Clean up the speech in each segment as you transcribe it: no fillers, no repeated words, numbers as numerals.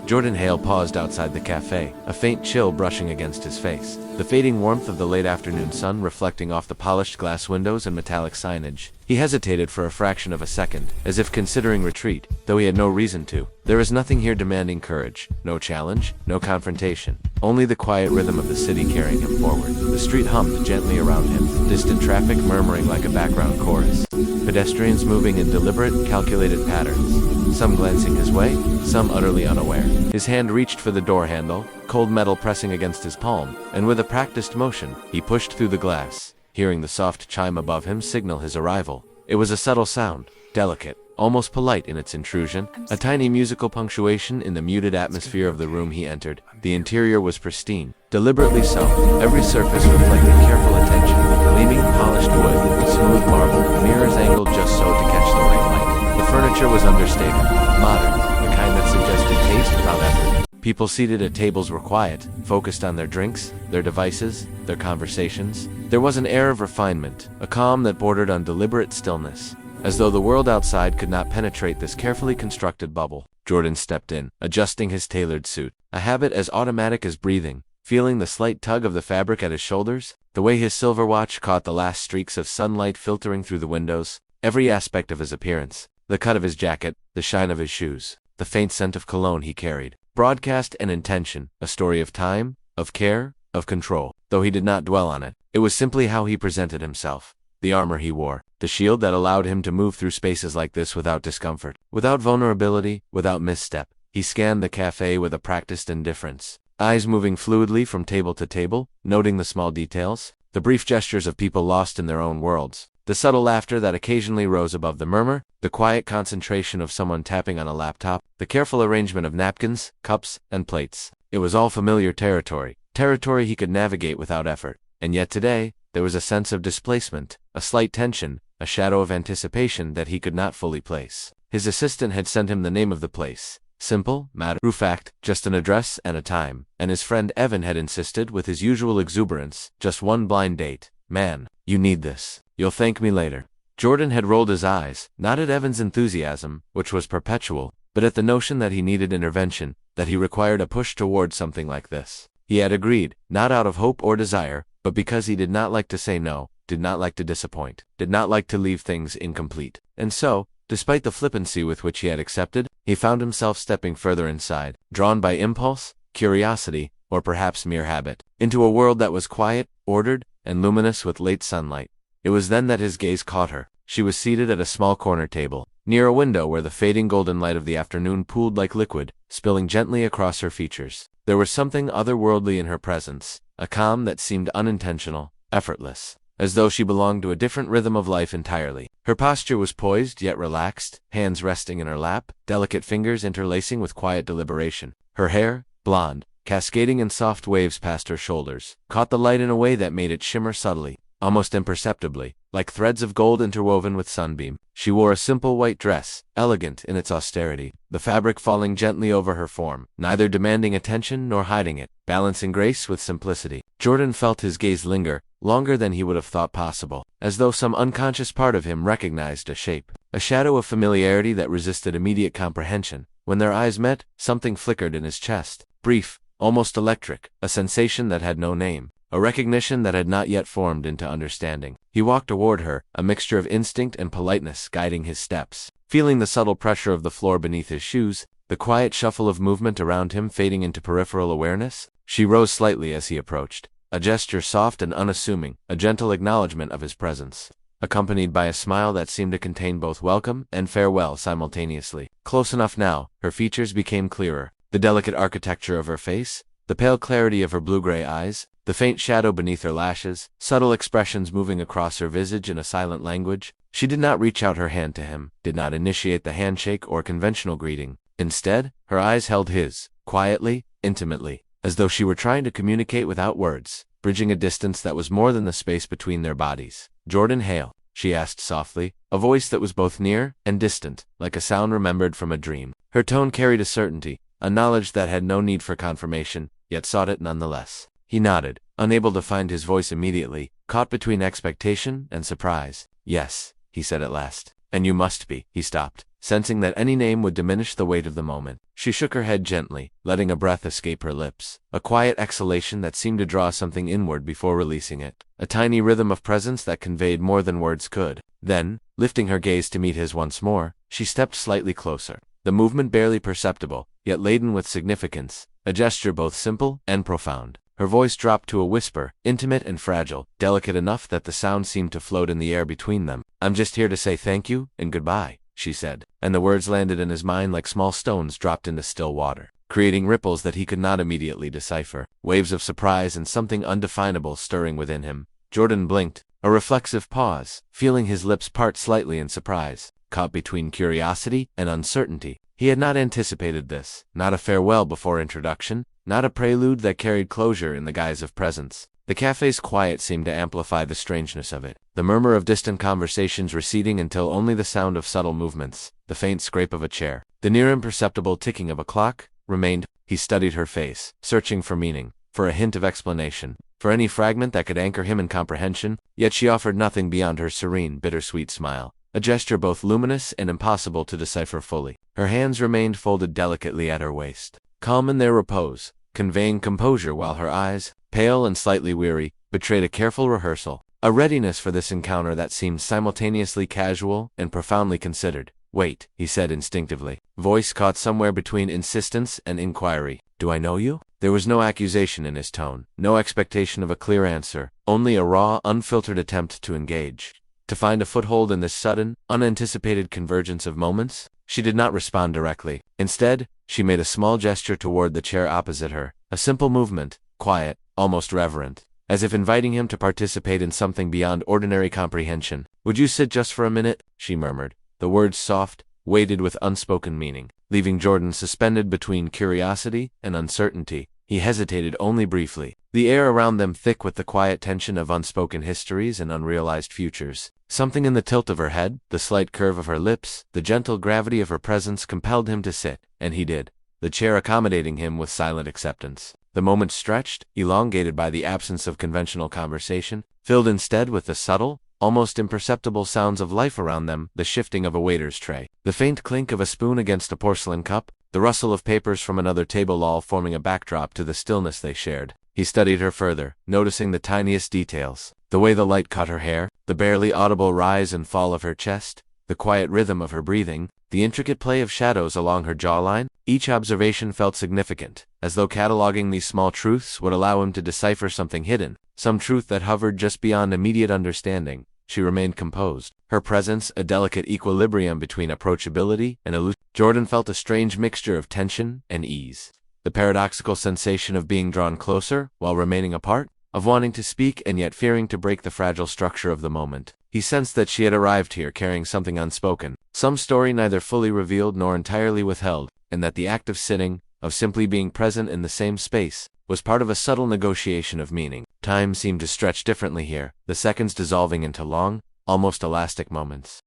Jordan Hale paused outside the cafe, a faint chill brushing against his face. The fading warmth of the late afternoon sun reflecting off the polished glass windows and metallic signage. He hesitated for a fraction of a second, as if considering retreat, though he had no reason to. There is nothing here demanding courage, no challenge, no confrontation. Only the quiet rhythm of the city carrying him forward. The street hummed gently around him, distant traffic murmuring like a background chorus. Pedestrians moving in deliberate, calculated patterns. Some glancing his way, some utterly unaware. His hand reached for the door handle, cold metal pressing against his palm, and with a practiced motion, he pushed through the glass, hearing the soft chime above him signal his arrival. It was a subtle sound, delicate, almost polite in its intrusion, a tiny musical punctuation in the muted atmosphere of the room he entered. The interior was pristine, deliberately so, every surface reflecting careful attention, gleaming polished wood, smooth marble, mirrors angled just so to catch the white light. The furniture was understated, modern, the kind that suggested taste without effort. People seated at tables were quiet, focused on their drinks, their devices, their conversations. There was an air of refinement, a calm that bordered on deliberate stillness, as though the world outside could not penetrate this carefully constructed bubble. Jordan stepped in, adjusting his tailored suit, a habit as automatic as breathing, feeling the slight tug of the fabric at his shoulders, the way his silver watch caught the last streaks of sunlight filtering through the windows, every aspect of his appearance, the cut of his jacket, the shine of his shoes, the faint scent of cologne he carried, broadcast an intention, a story of time, of care, of control. Though he did not dwell on it, it was simply how he presented himself. The armor he wore, the shield that allowed him to move through spaces like this without discomfort, without vulnerability, without misstep. He scanned the cafe with a practiced indifference, eyes moving fluidly from table to table, noting the small details, the brief gestures of people lost in their own worlds, the subtle laughter that occasionally rose above the murmur, the quiet concentration of someone tapping on a laptop, the careful arrangement of napkins, cups, and plates. It was all familiar territory, territory he could navigate without effort. And yet today, there was a sense of displacement, a slight tension, a shadow of anticipation that he could not fully place. His assistant had sent him the name of the place. Simple, matter-of-fact, just an address and a time. And his friend Evan had insisted with his usual exuberance, just one blind date. Man, you need this. You'll thank me later. Jordan had rolled his eyes, not at Evan's enthusiasm, which was perpetual, but at the notion that he needed intervention, that he required a push toward something like this. He had agreed, not out of hope or desire, but because he did not like to say no, did not like to disappoint, did not like to leave things incomplete. And so, despite the flippancy with which he had accepted, he found himself stepping further inside, drawn by impulse, curiosity, or perhaps mere habit, into a world that was quiet, ordered, and luminous with late sunlight. It was then that his gaze caught her. She was seated at a small corner table, near a window where the fading golden light of the afternoon pooled like liquid, spilling gently across her features. There was something otherworldly in her presence, a calm that seemed unintentional, effortless, as though she belonged to a different rhythm of life entirely. Her posture was poised yet relaxed, hands resting in her lap, delicate fingers interlacing with quiet deliberation. Her hair, blonde, cascading in soft waves past her shoulders, caught the light in a way that made it shimmer subtly, almost imperceptibly, like threads of gold interwoven with sunbeam. She wore a simple white dress, elegant in its austerity, the fabric falling gently over her form, neither demanding attention nor hiding it, balancing grace with simplicity. Jordan felt his gaze linger, longer than he would have thought possible, as though some unconscious part of him recognized a shape, a shadow of familiarity that resisted immediate comprehension. When their eyes met, something flickered in his chest, brief, almost electric, a sensation that had no name, a recognition that had not yet formed into understanding. He walked toward her, a mixture of instinct and politeness guiding his steps, feeling the subtle pressure of the floor beneath his shoes, the quiet shuffle of movement around him fading into peripheral awareness. She rose slightly as he approached, a gesture soft and unassuming, a gentle acknowledgement of his presence, accompanied by a smile that seemed to contain both welcome and farewell simultaneously. Close enough now, her features became clearer, the delicate architecture of her face, the pale clarity of her blue-gray eyes, the faint shadow beneath her lashes, subtle expressions moving across her visage in a silent language. She did not reach out her hand to him, did not initiate the handshake or conventional greeting. Instead, her eyes held his, quietly, intimately, as though she were trying to communicate without words, bridging a distance that was more than the space between their bodies. "Jordan Hale?" she asked softly, a voice that was both near and distant, like a sound remembered from a dream. Her tone carried a certainty, a knowledge that had no need for confirmation, yet sought it nonetheless. He nodded, unable to find his voice immediately, caught between expectation and surprise. "Yes," he said at last. "And you must be." He stopped, sensing that any name would diminish the weight of the moment. She shook her head gently, letting a breath escape her lips, a quiet exhalation that seemed to draw something inward before releasing it, a tiny rhythm of presence that conveyed more than words could. Then, lifting her gaze to meet his once more, she stepped slightly closer, the movement barely perceptible, yet laden with significance, a gesture both simple and profound. Her voice dropped to a whisper, intimate and fragile, delicate enough that the sound seemed to float in the air between them. "I'm just here to say thank you and goodbye," she said, and the words landed in his mind like small stones dropped into still water, creating ripples that he could not immediately decipher, waves of surprise and something undefinable stirring within him. Jordan blinked, a reflexive pause, feeling his lips part slightly in surprise, caught between curiosity and uncertainty. He had not anticipated this, not a farewell before introduction, not a prelude that carried closure in the guise of presence. The cafe's quiet seemed to amplify the strangeness of it, the murmur of distant conversations receding until only the sound of subtle movements, the faint scrape of a chair, the near imperceptible ticking of a clock, remained. He studied her face, searching for meaning, for a hint of explanation, for any fragment that could anchor him in comprehension, yet she offered nothing beyond her serene, bittersweet smile, a gesture both luminous and impossible to decipher fully. Her hands remained folded delicately at her waist, calm in their repose, conveying composure while her eyes, pale and slightly weary, betrayed a careful rehearsal, a readiness for this encounter that seemed simultaneously casual and profoundly considered. "Wait," he said instinctively, voice caught somewhere between insistence and inquiry. "Do I know you?" There was no accusation in his tone, no expectation of a clear answer, only a raw, unfiltered attempt to engage, to find a foothold in this sudden, unanticipated convergence of moments. She did not respond directly. Instead, she made a small gesture toward the chair opposite her, a simple movement, quiet, almost reverent, as if inviting him to participate in something beyond ordinary comprehension. "Would you sit just for a minute?" she murmured, the words soft, weighted with unspoken meaning, leaving Jordan suspended between curiosity and uncertainty. He hesitated only briefly, the air around them thick with the quiet tension of unspoken histories and unrealized futures. Something in the tilt of her head, the slight curve of her lips, the gentle gravity of her presence compelled him to sit, and he did, the chair accommodating him with silent acceptance. The moment stretched, elongated by the absence of conventional conversation, filled instead with the subtle, almost imperceptible sounds of life around them, the shifting of a waiter's tray, the faint clink of a spoon against a porcelain cup, the rustle of papers from another table, all forming a backdrop to the stillness they shared. He studied her further, noticing the tiniest details, the way the light caught her hair, the barely audible rise and fall of her chest, the quiet rhythm of her breathing, the intricate play of shadows along her jawline. Each observation felt significant, as though cataloging these small truths would allow him to decipher something hidden, some truth that hovered just beyond immediate understanding. She remained composed, her presence a delicate equilibrium between approachability and illusion. Jordan felt a strange mixture of tension and ease, the paradoxical sensation of being drawn closer while remaining apart, of wanting to speak and yet fearing to break the fragile structure of the moment. He sensed that she had arrived here carrying something unspoken, some story neither fully revealed nor entirely withheld, and that the act of sitting, of simply being present in the same space, was part of a subtle negotiation of meaning. Time seemed to stretch differently here, the seconds dissolving into long, almost elastic moments.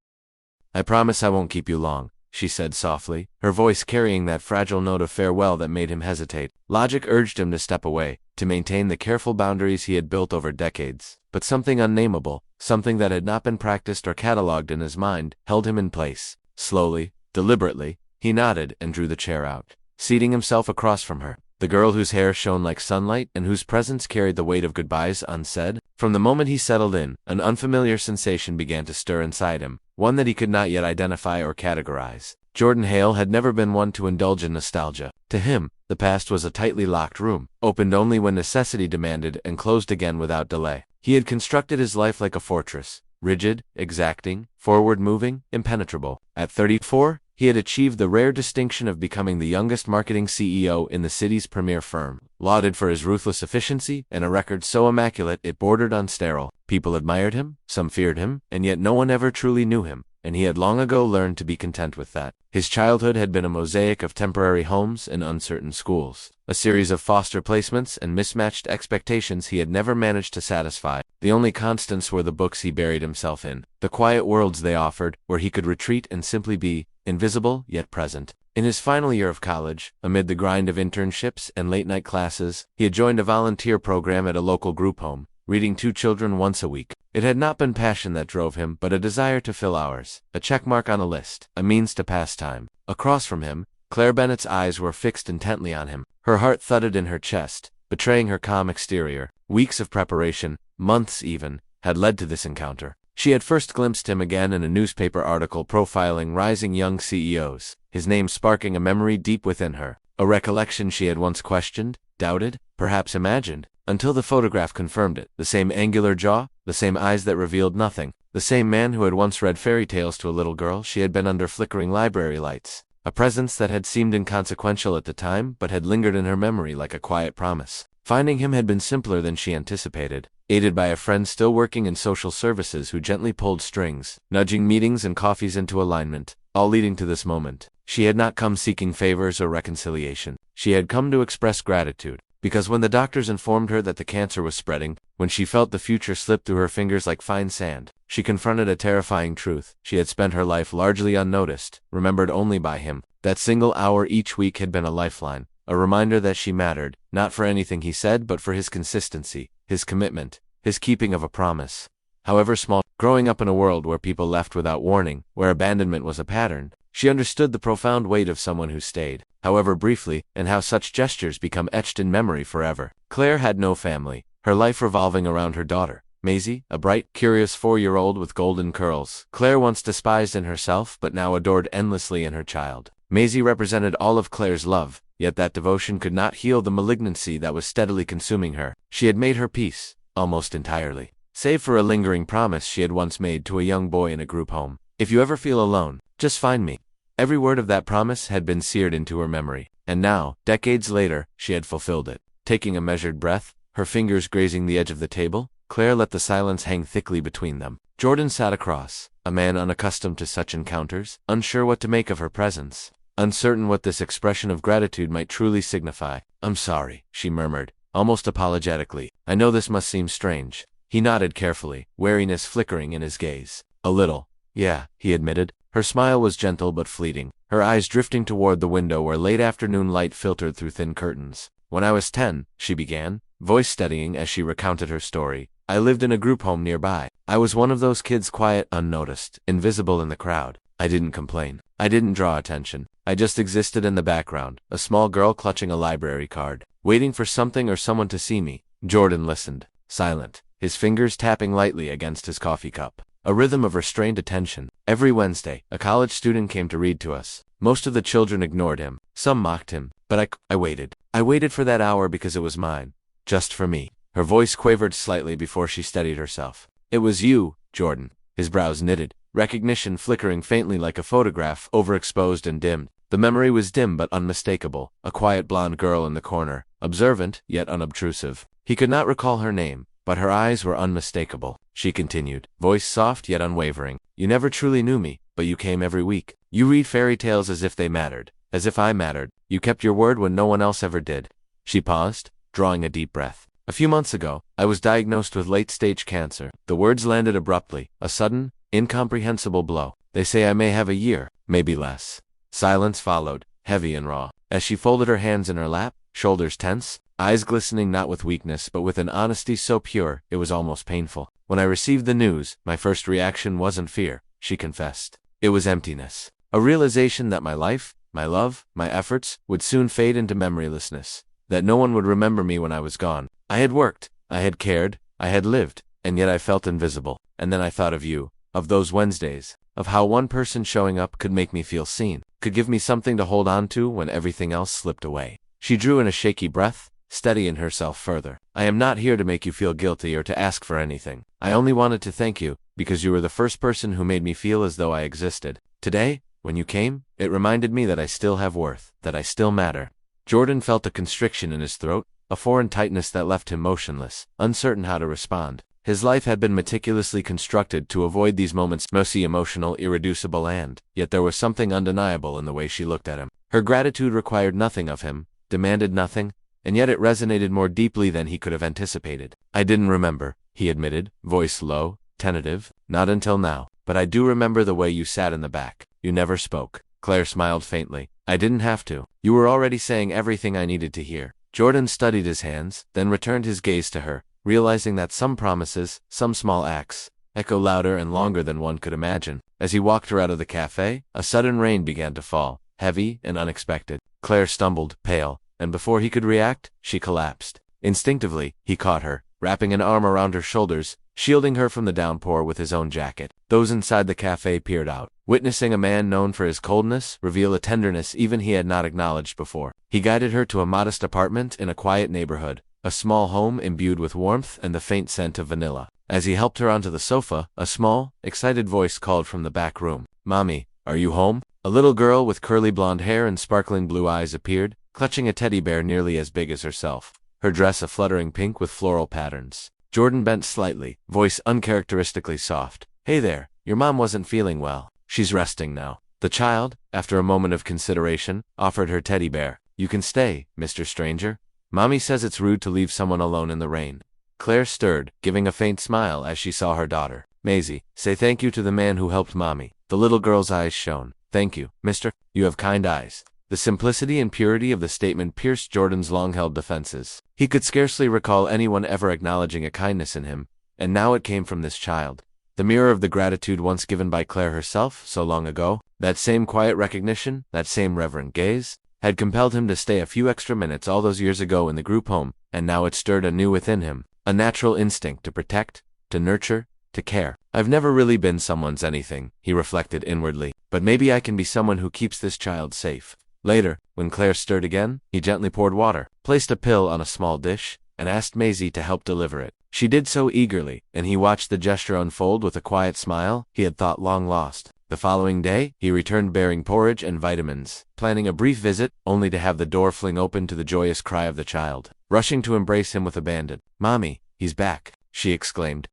"I promise I won't keep you long," she said softly, her voice carrying that fragile note of farewell that made him hesitate. Logic urged him to step away, to maintain the careful boundaries he had built over decades, but something unnameable, something that had not been practiced or catalogued in his mind, held him in place. Slowly, deliberately, he nodded and drew the chair out, seating himself across from her, the girl whose hair shone like sunlight and whose presence carried the weight of goodbyes unsaid. From the moment he settled in, an unfamiliar sensation began to stir inside him, one that he could not yet identify or categorize. Jordan Hale had never been one to indulge in nostalgia. To him, the past was a tightly locked room, opened only when necessity demanded and closed again without delay. He had constructed his life like a fortress, rigid, exacting, forward-moving, impenetrable. At 34, he had achieved the rare distinction of becoming the youngest marketing CEO in the city's premier firm, lauded for his ruthless efficiency and a record so immaculate it bordered on sterile. People admired him, some feared him, and yet no one ever truly knew him, and he had long ago learned to be content with that. His childhood had been a mosaic of temporary homes and uncertain schools, a series of foster placements and mismatched expectations he had never managed to satisfy. The only constants were the books he buried himself in, the quiet worlds they offered, where he could retreat and simply be, invisible yet present. In his final year of college, amid the grind of internships and late-night classes, he had joined a volunteer program at a local group home, reading 2 children once a week. It had not been passion that drove him, but a desire to fill hours, a checkmark on a list, a means to pass time. Across from him, Claire Bennett's eyes were fixed intently on him. Her heart thudded in her chest, betraying her calm exterior. Weeks of preparation, months even, had led to this encounter. She had first glimpsed him again in a newspaper article profiling rising young CEOs, his name sparking a memory deep within her, a recollection she had once questioned, doubted, perhaps imagined, until the photograph confirmed it. The same angular jaw, the same eyes that revealed nothing, the same man who had once read fairy tales to a little girl she had been under flickering library lights, a presence that had seemed inconsequential at the time but had lingered in her memory like a quiet promise. Finding him had been simpler than she anticipated, aided by a friend still working in social services who gently pulled strings, nudging meetings and coffees into alignment, all leading to this moment. She had not come seeking favors or reconciliation. She had come to express gratitude, because when the doctors informed her that the cancer was spreading, when she felt the future slip through her fingers like fine sand, she confronted a terrifying truth. She had spent her life largely unnoticed, remembered only by him. That single hour each week had been a lifeline, a reminder that she mattered, not for anything he said but for his consistency, his commitment, his keeping of a promise. However small, growing up in a world where people left without warning, where abandonment was a pattern, she understood the profound weight of someone who stayed, however briefly, and how such gestures become etched in memory forever. Claire had no family, her life revolving around her daughter, Maisie, a bright, curious 4-year-old with golden curls. Claire once despised in herself but now adored endlessly in her child. Maisie represented all of Claire's love, yet that devotion could not heal the malignancy that was steadily consuming her. She had made her peace, almost entirely, save for a lingering promise she had once made to a young boy in a group home. If you ever feel alone, just find me. Every word of that promise had been seared into her memory, and now, decades later, she had fulfilled it. Taking a measured breath, her fingers grazing the edge of the table, Claire let the silence hang thickly between them. Jordan sat across, a man unaccustomed to such encounters, unsure what to make of her presence, uncertain what this expression of gratitude might truly signify. "I'm sorry," she murmured, almost apologetically. "I know this must seem strange." He nodded carefully, wariness flickering in his gaze. "A little. Yeah," he admitted. Her smile was gentle but fleeting, her eyes drifting toward the window where late afternoon light filtered through thin curtains. "When I was 10, she began, voice steadying as she recounted her story, "I lived in a group home nearby. I was one of those kids quiet, unnoticed, invisible in the crowd. I didn't complain. I didn't draw attention. I just existed in the background, a small girl clutching a library card, waiting for something or someone to see me." Jordan listened, silent, his fingers tapping lightly against his coffee cup. A rhythm of restrained attention. Every Wednesday, a college student came to read to us. Most of the children ignored him. Some mocked him. But I waited. I waited for that hour because it was mine. Just for me. Her voice quavered slightly before she steadied herself. "It was you, Jordan." His brows knitted, recognition flickering faintly like a photograph, overexposed and dimmed. The memory was dim but unmistakable. A quiet blonde girl in the corner, observant, yet unobtrusive. He could not recall her name, but her eyes were unmistakable. She continued, voice soft yet unwavering. "You never truly knew me, but you came every week. You read fairy tales as if they mattered, as if I mattered. You kept your word when no one else ever did." She paused, drawing a deep breath. "A few months ago, I was diagnosed with late-stage cancer." The words landed abruptly, a sudden, incomprehensible blow. "They say I may have a year, maybe less." Silence followed, heavy and raw. As she folded her hands in her lap, shoulders tense, eyes glistening not with weakness but with an honesty so pure, it was almost painful. "When I received the news, my first reaction wasn't fear," she confessed. "It was emptiness. A realization that my life, my love, my efforts, would soon fade into memorylessness. That no one would remember me when I was gone. I had worked, I had cared, I had lived, and yet I felt invisible. And then I thought of you, of those Wednesdays, of how one person showing up could make me feel seen, could give me something to hold on to when everything else slipped away." She drew in a shaky breath, steadying herself further. "I am not here to make you feel guilty or to ask for anything. I only wanted to thank you, because you were the first person who made me feel as though I existed. Today, when you came, it reminded me that I still have worth, that I still matter." Jordan felt a constriction in his throat, a foreign tightness that left him motionless, uncertain how to respond. His life had been meticulously constructed to avoid these moments, messy, emotional, irreducible, and yet there was something undeniable in the way she looked at him. Her gratitude required nothing of him, demanded nothing, and yet it resonated more deeply than he could have anticipated. "I didn't remember," he admitted, voice low, tentative, "not until now. But I do remember the way you sat in the back. You never spoke." Claire smiled faintly. "I didn't have to. You were already saying everything I needed to hear." Jordan studied his hands, then returned his gaze to her, realizing that some promises, some small acts, echo louder and longer than one could imagine. As he walked her out of the cafe, a sudden rain began to fall, heavy and unexpected. Claire stumbled, pale, and before he could react, she collapsed. Instinctively, he caught her, wrapping an arm around her shoulders, shielding her from the downpour with his own jacket. Those inside the cafe peered out, witnessing a man known for his coldness reveal a tenderness even he had not acknowledged before. He guided her to a modest apartment in a quiet neighborhood, a small home imbued with warmth and the faint scent of vanilla. As he helped her onto the sofa, a small, excited voice called from the back room. "Mommy, are you home?" A little girl with curly blonde hair and sparkling blue eyes appeared, clutching a teddy bear nearly as big as herself, her dress a fluttering pink with floral patterns. Jordan bent slightly, voice uncharacteristically soft. "Hey there, your mom wasn't feeling well. She's resting now." The child, after a moment of consideration, offered her teddy bear. "You can stay, Mr. Stranger. Mommy says it's rude to leave someone alone in the rain." Claire stirred, giving a faint smile as she saw her daughter. "Maisie, say thank you to the man who helped Mommy." The little girl's eyes shone. "Thank you, mister. You have kind eyes." The simplicity and purity of the statement pierced Jordan's long-held defenses. He could scarcely recall anyone ever acknowledging a kindness in him, and now it came from this child. The mirror of the gratitude once given by Claire herself so long ago, that same quiet recognition, that same reverent gaze, had compelled him to stay a few extra minutes all those years ago in the group home, and now it stirred anew within him, a natural instinct to protect, to nurture, to care. "I've never really been someone's anything," he reflected inwardly, "but maybe I can be someone who keeps this child safe." Later, when Claire stirred again, he gently poured water, placed a pill on a small dish, and asked Maisie to help deliver it. She did so eagerly, and he watched the gesture unfold with a quiet smile he had thought long lost. The following day, he returned bearing porridge and vitamins, planning a brief visit, only to have the door fling open to the joyous cry of the child, rushing to embrace him with abandon. "Mommy, he's back," she exclaimed.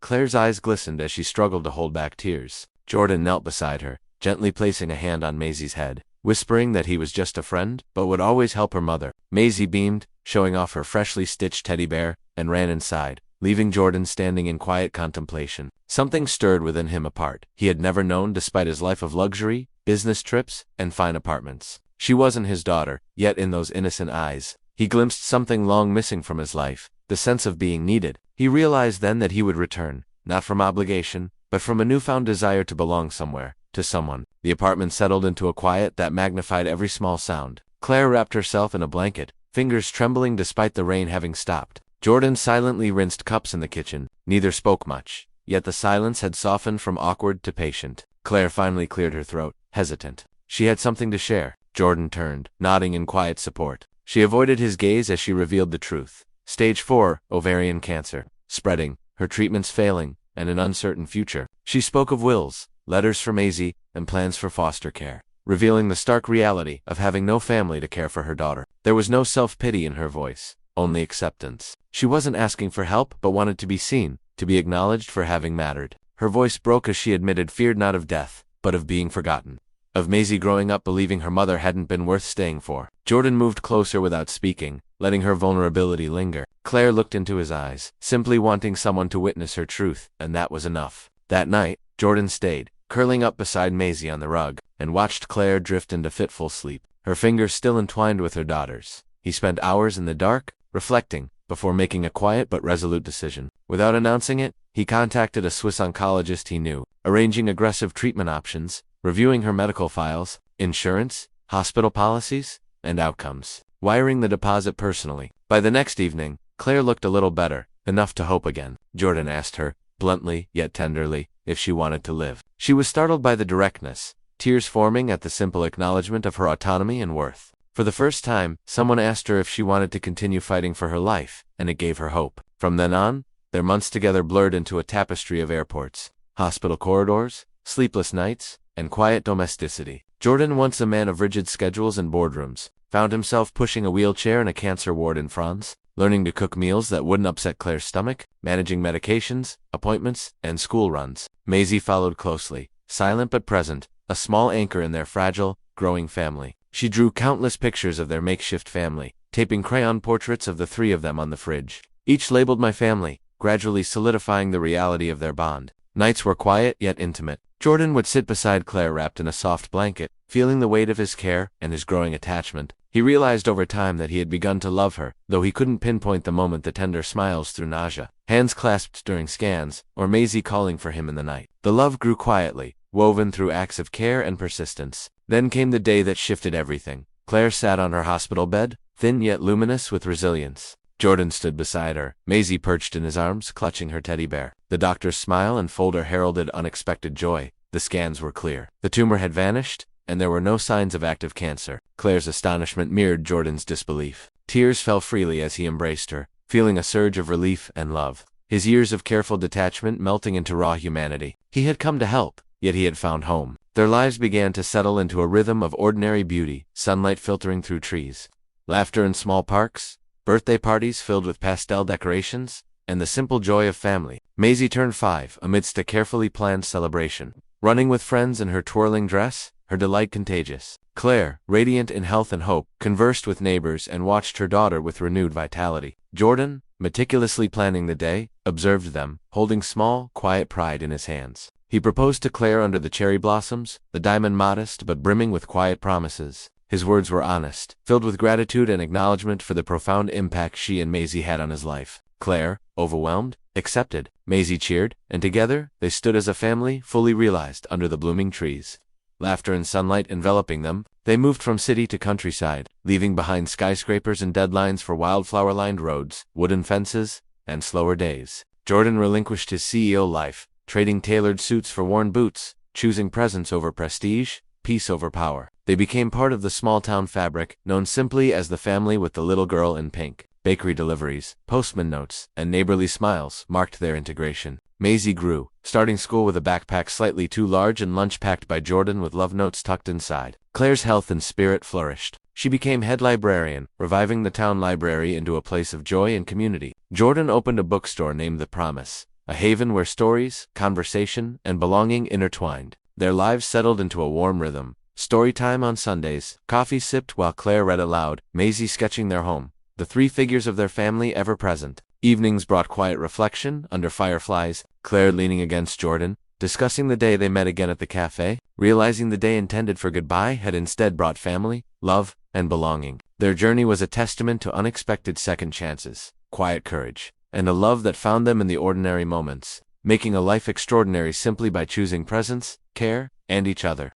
Claire's eyes glistened as she struggled to hold back tears. Jordan knelt beside her, gently placing a hand on Maisie's head, whispering that he was just a friend, but would always help her mother. Maisie beamed, showing off her freshly stitched teddy bear, and ran inside, leaving Jordan standing in quiet contemplation. Something stirred within him apart he had never known despite his life of luxury, business trips, and fine apartments. She wasn't his daughter, yet in those innocent eyes, he glimpsed something long missing from his life, the sense of being needed. He realized then that he would return, not from obligation, but from a newfound desire to belong somewhere, to someone. The apartment settled into a quiet that magnified every small sound. Claire wrapped herself in a blanket, fingers trembling despite the rain having stopped. Jordan silently rinsed cups in the kitchen. Neither spoke much, yet the silence had softened from awkward to patient. Claire finally cleared her throat, hesitant. She had something to share. Jordan turned, nodding in quiet support. She avoided his gaze as she revealed the truth. Stage 4, ovarian cancer, spreading, her treatments failing, and an uncertain future. She spoke of wills, letters from Maisie, and plans for foster care, revealing the stark reality of having no family to care for her daughter. There was no self-pity in her voice, only acceptance. She wasn't asking for help but wanted to be seen, to be acknowledged for having mattered. Her voice broke as she admitted feared not of death, but of being forgotten. Of Maisie growing up believing her mother hadn't been worth staying for. Jordan moved closer without speaking, letting her vulnerability linger. Claire looked into his eyes, simply wanting someone to witness her truth, and that was enough. That night, Jordan stayed, curling up beside Maisie on the rug, and watched Claire drift into fitful sleep, her fingers still entwined with her daughter's. He spent hours in the dark, reflecting, before making a quiet but resolute decision. Without announcing it, he contacted a Swiss oncologist he knew, arranging aggressive treatment options, reviewing her medical files, insurance, hospital policies, and outcomes, wiring the deposit personally. By the next evening, Claire looked a little better, enough to hope again. Jordan asked her, bluntly yet tenderly, if she wanted to live. She was startled by the directness, tears forming at the simple acknowledgement of her autonomy and worth. For the first time, someone asked her if she wanted to continue fighting for her life, and it gave her hope. From then on, their months together blurred into a tapestry of airports, hospital corridors, sleepless nights, and quiet domesticity. Jordan, once a man of rigid schedules and boardrooms, found himself pushing a wheelchair in a cancer ward in France, learning to cook meals that wouldn't upset Claire's stomach, managing medications, appointments, and school runs. Maisie followed closely, silent but present, a small anchor in their fragile, growing family. She drew countless pictures of their makeshift family, taping crayon portraits of the three of them on the fridge. Each labeled "my family," gradually solidifying the reality of their bond. Nights were quiet yet intimate. Jordan would sit beside Claire wrapped in a soft blanket, feeling the weight of his care and his growing attachment. He He realized over time that he had begun to love her, though he couldn't pinpoint the moment: the tender smiles through nausea, hands clasped during scans, or Maisie calling for him in the night. The love grew quietly, woven through acts of care and persistence. Then came the day that shifted everything. Claire sat on her hospital bed, thin yet luminous with resilience. Jordan stood beside her, Maisie perched in his arms, clutching her teddy bear. The doctor's smile and folder heralded unexpected joy. The scans were clear. The tumor had vanished, and there were no signs of active cancer. Claire's astonishment mirrored Jordan's disbelief. Tears fell freely as he embraced her, feeling a surge of relief and love. His years of careful detachment melting into raw humanity. He had come to help, yet he had found home. Their lives began to settle into a rhythm of ordinary beauty, sunlight filtering through trees, laughter in small parks, birthday parties filled with pastel decorations, and the simple joy of family. Maisie turned 5 amidst a carefully planned celebration. Running with friends in her twirling dress, her delight contagious. Claire, radiant in health and hope, conversed with neighbors and watched her daughter with renewed vitality. Jordan, meticulously planning the day, observed them, holding small, quiet pride in his hands. He proposed to Claire under the cherry blossoms, the diamond modest but brimming with quiet promises. His words were honest, filled with gratitude and acknowledgement for the profound impact she and Maisie had on his life. Claire, overwhelmed, accepted. Maisie cheered, and together they stood as a family, fully realized, under the blooming trees. Laughter and sunlight enveloping them, they moved from city to countryside, leaving behind skyscrapers and deadlines for wildflower-lined roads, wooden fences, and slower days. Jordan relinquished his CEO life, trading tailored suits for worn boots, choosing presence over prestige, peace over power. They became part of the small-town fabric, known simply as the family with the little girl in pink. Bakery deliveries, postman notes, and neighborly smiles marked their integration. Maisie grew, starting school with a backpack slightly too large and lunch packed by Jordan with love notes tucked inside. Claire's health and spirit flourished. She became head librarian, reviving the town library into a place of joy and community. Jordan opened a bookstore named The Promise, a haven where stories, conversation, and belonging intertwined. Their lives settled into a warm rhythm. Story time on Sundays, coffee sipped while Claire read aloud, Maisie sketching their home, the 3 figures of their family ever present. Evenings brought quiet reflection, under fireflies, Claire leaning against Jordan, discussing the day they met again at the cafe, realizing the day intended for goodbye had instead brought family, love, and belonging. Their journey was a testament to unexpected second chances, quiet courage, and a love that found them in the ordinary moments, making a life extraordinary simply by choosing presence, care, and each other.